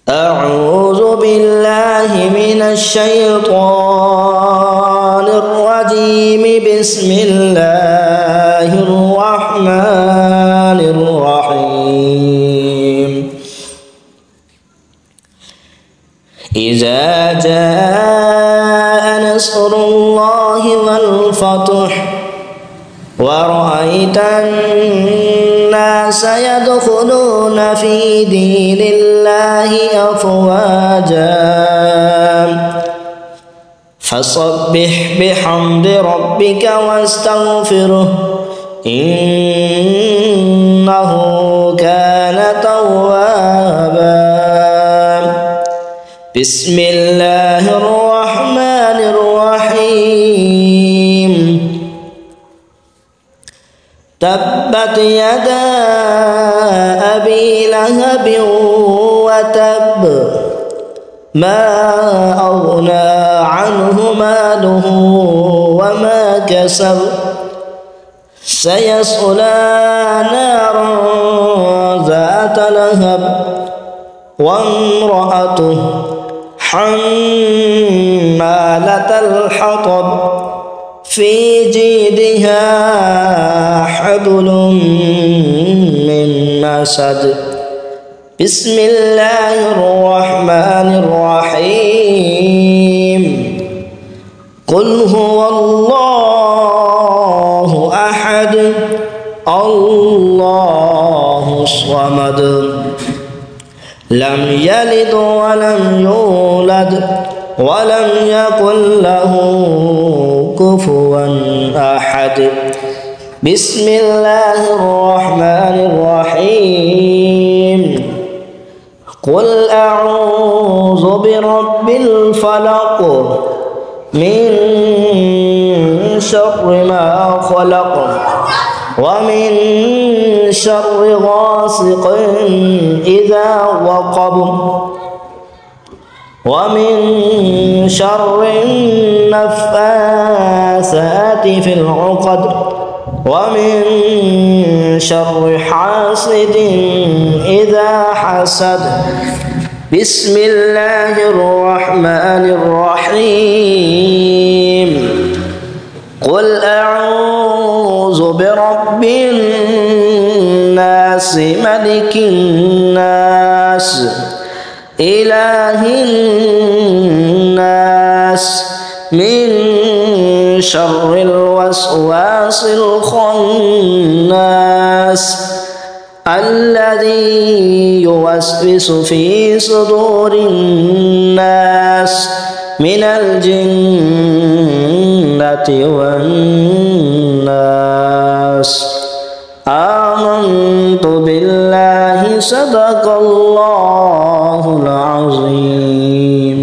أعوذ بالله من الشيطان الرجيم. بسم الله الرحمن الرحيم. إذا جاء نصر الله والفتح ورأيت الناس يدخلون في دين الله أفواجا فسبح بحمد ربك واستغفره إنه كان توابا. بسم الله الرحمن الرحيم. تبت يدا أبي لهب وتب ما أغنى عنه ماله وما كسب سيصلى نارا ذات لهب وامرأته حمالة الحطب في جيدها حبل من مسد. بسم الله الرحمن الرحيم. قل هو الله أحد الله الصمد لم يلد ولم يولد ولم يكن له كفوا أحد. بسم الله الرحمن الرحيم. قل أعوذ برب الفلق من شر ما خلق ومن شر غاسق إذا وقب ومن شر النفاثات في العقد ومن شر حاسد إذا حسد. بسم الله الرحمن الرحيم. قل أعوذ برب الناس ملك الناس إله الناس من شر الوسواس الخناس الذي يوسوس في صدور الناس من الجنة والناس. آمنت بالله صدق الله العظيم.